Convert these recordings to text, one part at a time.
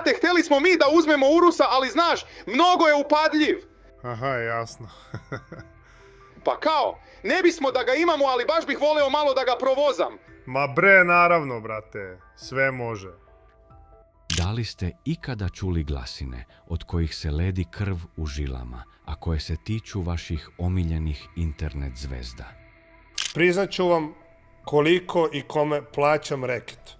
brate, htjeli smo mi da uzmemo Urusa, ali znaš, mnogo je upadljiv. Aha, jasno. Pa kao, ne bismo da ga imamo, ali baš bih voleo malo da ga provozam. Ma bre, naravno, brate. Sve može. Da li ste ikada čuli glasine od kojih se ledi krv u žilama, a koje se tiču vaših omiljenih internet zvezda? Priznat ću vam koliko i kome plaćam reket.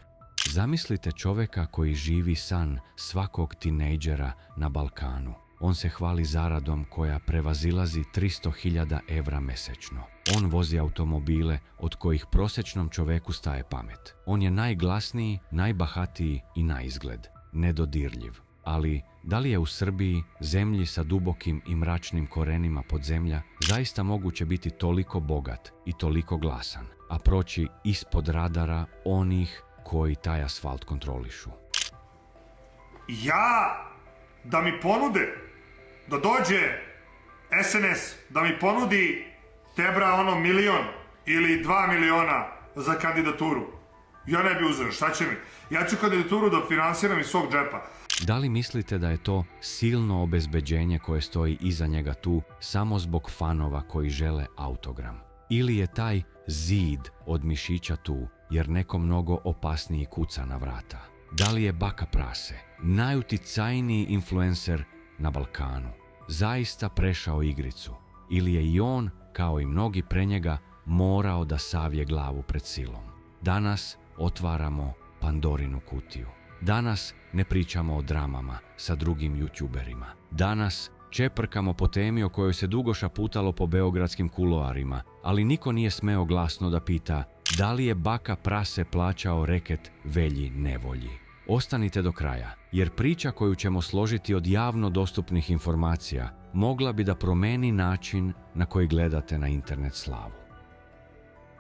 Zamislite čovjeka koji živi san svakog tinejdžera na Balkanu. On se hvali zaradom koja prevazilazi 300.000 evra mesečno. On vozi automobile od kojih prosječnom čovjeku staje pamet. On je najglasniji, najbahatiji i naizgled. Nedodirljiv. Ali da li je u Srbiji, zemlji sa dubokim i mračnim korenima podzemlja, zaista moguće biti toliko bogat i toliko glasan, a proći ispod radara onih koji taj asfalt kontrolišu? Ja, da mi ponude, da dođe SNS, da mi ponudi Tebra ono 1 milion ili 2 miliona za kandidaturu. Ja ne bi uzeo, šta će mi? Ja ću kandidaturu da finansiram iz svog džepa. Da li mislite da je to silno obezbeđenje koje stoji iza njega tu samo zbog fanova koji žele autogram? Ili je taj zid od mišića tu jer neko mnogo opasniji kuca na vrata? Da li je Baka Prase, najuticajniji influencer na Balkanu, zaista prešao igricu? Ili je i on, kao i mnogi pre njega, morao da savije glavu pred silom? Danas otvaramo Pandorinu kutiju. Danas ne pričamo o dramama sa drugim youtuberima. Danas čeprkamo po temi o kojoj se dugo šaputalo po beogradskim kuloarima, ali niko nije smeo glasno da pita da li je Baka Prase plaćao reket Velji Nevolji. Ostanite do kraja, jer priča koju ćemo složiti od javno dostupnih informacija mogla bi da promeni način na koji gledate na internet slavu.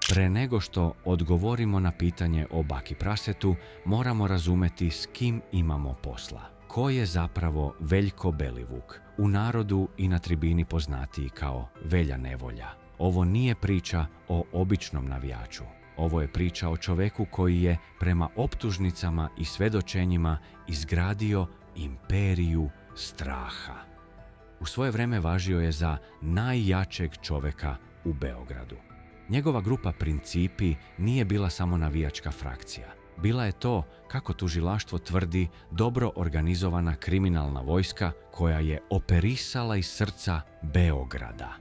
Pre nego što odgovorimo na pitanje o Baki Prasetu, moramo razumeti s kim imamo posla. Ko je zapravo Veljko Belivuk, u narodu i na tribini poznatiji kao Velja Nevolja? Ovo nije priča o običnom navijaču. Ovo je priča o čoveku koji je prema optužnicama i svedočenjima izgradio imperiju straha. U svoje vreme važio je za najjačeg čoveka u Beogradu. Njegova grupa Principi nije bila samo navijačka frakcija. Bila je to, kako tužilaštvo tvrdi, dobro organizovana kriminalna vojska koja je operisala iz srca Beograda,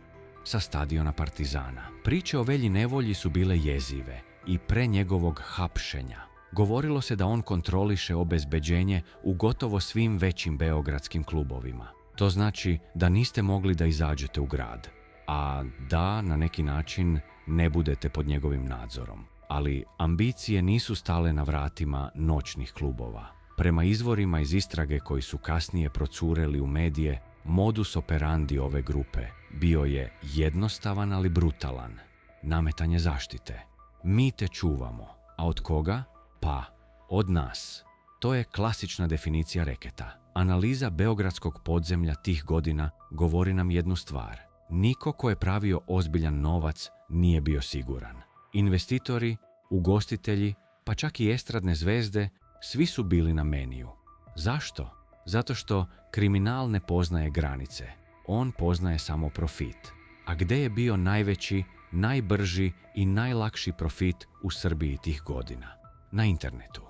sa stadiona Partizana. Priče o Velji Nevolji su bile jezive i pre njegovog hapšenja. Govorilo se da on kontroliše obezbeđenje u gotovo svim većim beogradskim klubovima. To znači da niste mogli da izađete u grad, a da na neki način ne budete pod njegovim nadzorom. Ali ambicije nisu stale na vratima noćnih klubova. Prema izvorima iz istrage koji su kasnije procureli u medije, modus operandi ove grupe bio je jednostavan ali brutalan. Nametanje zaštite. Mi te čuvamo. A od koga? Pa, od nas. To je klasična definicija reketa. Analiza beogradskog podzemlja tih godina govori nam jednu stvar. Niko ko je pravio ozbiljan novac nije bio siguran. Investitori, ugostitelji, pa čak i estradne zvezde, svi su bili na meniju. Zašto? Zato što kriminal ne poznaje granice. On poznaje samo profit. A gde je bio najveći, najbrži i najlakši profit u Srbiji tih godina? Na internetu.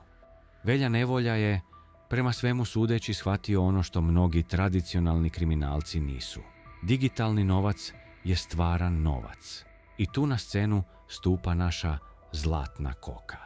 Velja Nevolja je, prema svemu sudeći, shvatio ono što mnogi tradicionalni kriminalci nisu. Digitalni novac je stvaran novac. I tu na scenu stupa naša zlatna koka.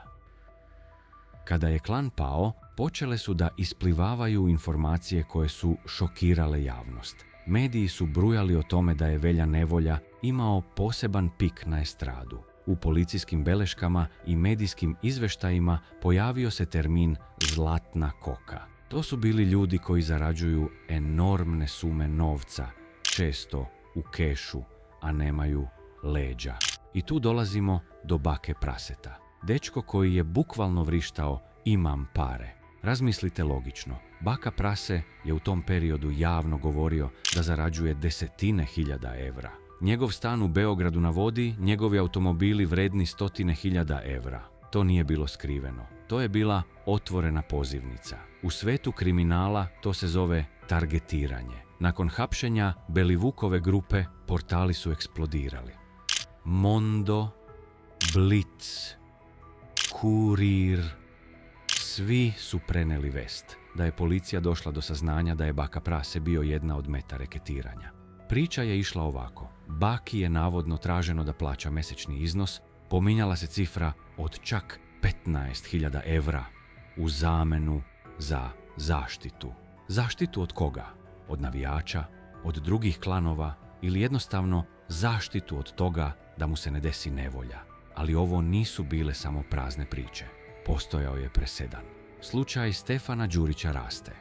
Kada je klan pao, počele su da isplivavaju informacije koje su šokirale javnost. Mediji su brujali o tome da je Velja Nevolja imao poseban pik na estradu. U policijskim beleškama i medijskim izveštajima pojavio se termin zlatna koka. To su bili ljudi koji zarađuju enormne sume novca, često u kešu, a nemaju leđa. I tu dolazimo do Bake Praseta. Dečko koji je bukvalno vrištao imam pare. Razmislite logično. Baka Prase je u tom periodu javno govorio da zarađuje desetine hiljada evra. Njegov stan u Beogradu na vodi, njegovi automobili vredni stotine hiljada evra. to nije bilo skriveno. To je bila otvorena pozivnica. U svetu kriminala to se zove targetiranje. Nakon hapšenja Belivukove grupe portali su eksplodirali. Mondo, Blitz, Kurir, svi su preneli vest da je policija došla do saznanja da je Baka Prase bio jedna od meta reketiranja. Priča je išla ovako. Baki je navodno traženo da plaća mesečni iznos, pominjala se cifra od čak 15.000 evra u zamenu za zaštitu. Zaštitu od koga? Od navijača, od drugih klanova ili jednostavno zaštitu od toga da mu se ne desi nevolja. Ali ovo nisu bile samo prazne priče. Postojao je presedan. Slučaj Stefana Đurića Raste.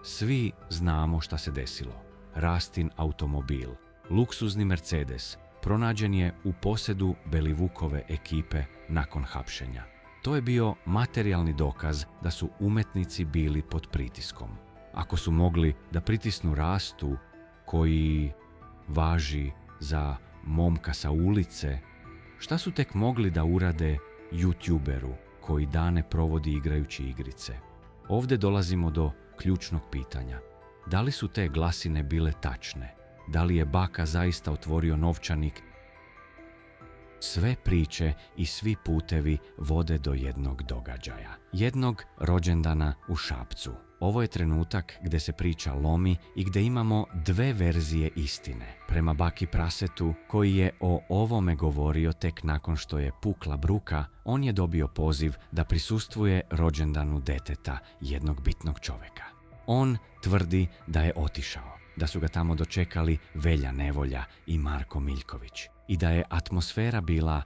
Svi znamo šta se desilo. Rastin automobil, luksuzni Mercedes, pronađen je u posedu Belivukove ekipe nakon hapšenja. To je bio materijalni dokaz da su umetnici bili pod pritiskom. Ako su mogli da pritisnu Rastu, koji važi za momka sa ulice, šta su tek mogli da urade YouTuberu koji dane provodi igrajući igrice? Ovdje dolazimo do ključnog pitanja. Da li su te glasine bile tačne? Da li je Baka zaista otvorio novčanik? Sve priče i svi putevi vode do jednog događaja. Jednog rođendana u Šapcu. Ovo je trenutak gdje se priča lomi i gdje imamo dve verzije istine. Prema Baki Prasetu, koji je o ovome govorio tek nakon što je pukla bruka, on je dobio poziv da prisustvuje rođendanu deteta jednog bitnog čovjeka. On tvrdi da je otišao, da su ga tamo dočekali Velja Nevolja i Marko Miljković i da je atmosfera bila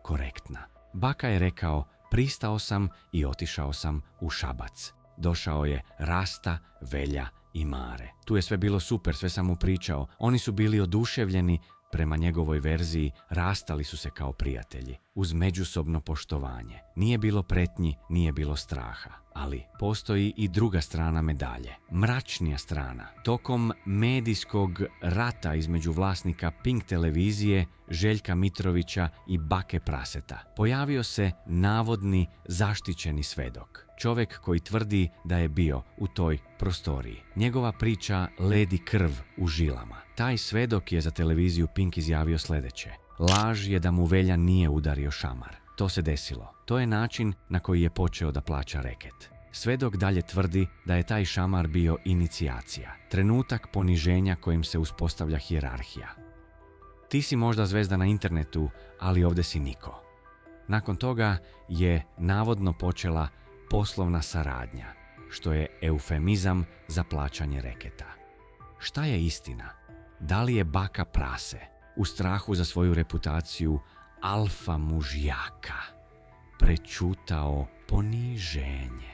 korektna. Baka je rekao, pristao sam i otišao sam u Šabac. Došao je Rasta, Velja i Mare. Tu je sve bilo super, sve sam mu pričao. Oni su bili oduševljeni. Prema njegovoj verziji rastali su se kao prijatelji, uz međusobno poštovanje. Nije bilo pretnji, nije bilo straha. Ali postoji i druga strana medalje, mračnija strana. Tokom medijskog rata između vlasnika Pink televizije, Željka Mitrovića i Bake Praseta pojavio se navodni zaštićeni svedok. Čovjek koji tvrdi da je bio u toj prostoriji. Njegova priča ledi krv u žilama. Taj svedok je za televiziju Pink izjavio sljedeće. Laž je da mu Velja nije udario šamar. To se desilo. To je način na koji je počeo da plaća reket. Svedok dalje tvrdi da je taj šamar bio inicijacija. Trenutak poniženja kojim se uspostavlja hijerarhija. Ti si možda zvezda na internetu, ali ovdje si niko. Nakon toga je navodno počela poslovna saradnja, što je eufemizam za plaćanje reketa. Šta je istina? Da li je Baka Prase u strahu za svoju reputaciju alfa mužjaka prečutao poniženje?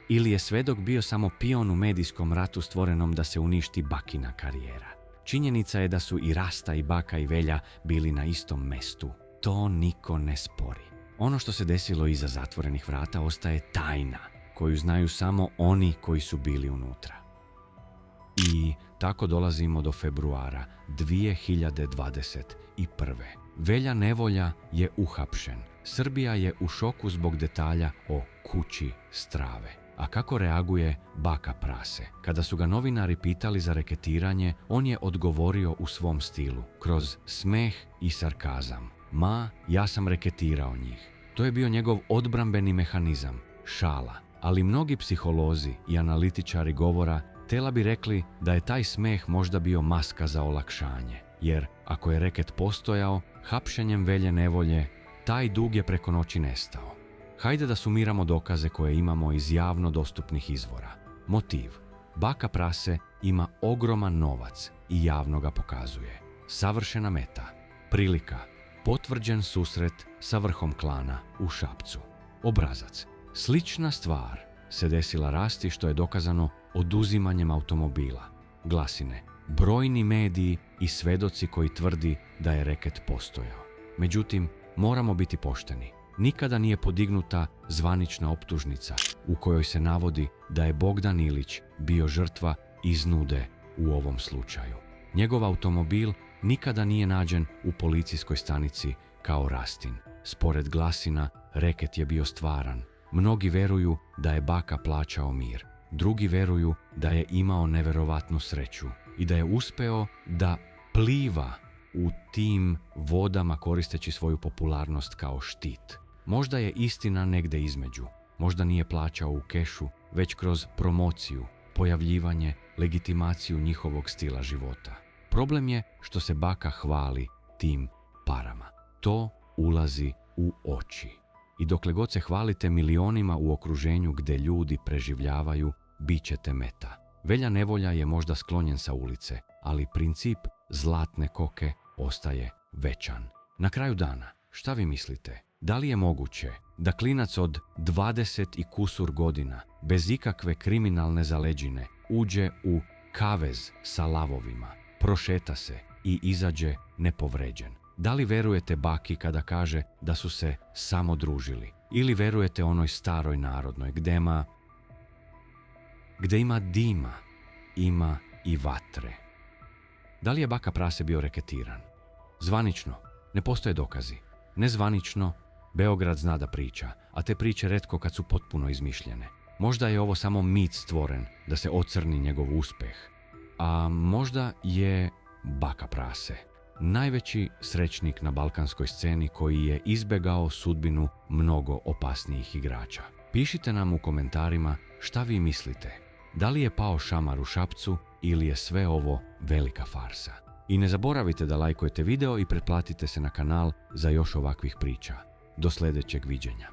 Ili je svedok bio samo pion u medijskom ratu stvorenom da se uništi Bakina karijera? Činjenica je da su i Rasta i Baka i Velja bili na istom mestu. To niko ne spori. Ono što se desilo iza zatvorenih vrata ostaje tajna, koju znaju samo oni koji su bili unutra. I tako dolazimo do februara 2021. Velja Nevolja je uhapšen. Srbija je u šoku zbog detalja o kući strave. A kako reaguje Baka Prase? Kada su ga novinari pitali za reketiranje, on je odgovorio u svom stilu, kroz smeh i sarkazam. Ja sam reketirao njih. To je bio njegov odbrambeni mehanizam, šala. Ali mnogi psiholozi i analitičari govora tela bi rekli da je taj smeh možda bio maska za olakšanje. Jer ako je reket postojao, hapšenjem Velje Nevolje, taj dug je preko noći nestao. Hajde da sumiramo dokaze koje imamo iz javno dostupnih izvora. Motiv. Baka Prase ima ogroman novac i javno ga pokazuje. Savršena meta. Prilika. Potvrđen susret sa vrhom klana u Šapcu. Obrazac. Slična stvar se desila Rasti, što je dokazano oduzimanjem automobila. Glasine. Brojni mediji i svedoci koji tvrdi da je reket postojao. Međutim, moramo biti pošteni. Nikada nije podignuta zvanična optužnica u kojoj se navodi da je Bogdan Ilić bio žrtva iznude u ovom slučaju. Njegov automobil nikada nije nađen u policijskoj stanici kao Rastin. spored glasina, reket je bio stvaran. Mnogi veruju da je baka plaćao mir. Drugi veruju da je imao neverovatnu sreću i da je uspeo da pliva u tim vodama koristeći svoju popularnost kao štit. Možda je istina negde između. Možda nije plaćao u kešu, već kroz promociju, pojavljivanje, legitimaciju njihovog stila života. Problem je što se baka hvali tim parama. To ulazi u oči. I dokle god se hvalite milionima u okruženju gde ljudi preživljavaju, bit ćete meta. Velja nevolja je možda sklonjen sa ulice, ali princip zlatne koke ostaje večan. Na kraju dana, šta vi mislite? Da li je moguće da klinac od 20 i kusur godina, bez ikakve kriminalne zaleđine, uđe u kavez sa lavovima, prošeta se i izađe nepovređen? Da li verujete baki kada kaže da su se samo družili? Ili verujete onoj staroj narodnoj gde ima dima, ima i vatre? Da li je baka prase bio reketiran? Zvanično, ne postoje dokazi. Nezvanično, Beograd zna da priča, a te priče retko kad su potpuno izmišljene. Možda je ovo samo mit stvoren da se ocrni njegov uspeh. A možda je baka prase najveći srećnik na balkanskoj sceni koji je izbegao sudbinu mnogo opasnijih igrača. Pišite nam u komentarima šta vi mislite. Da li je pao šamar u Šapcu ili je sve ovo velika farsa? I ne zaboravite da lajkujete video i pretplatite se na kanal za još ovakvih priča. Do sljedećeg viđenja.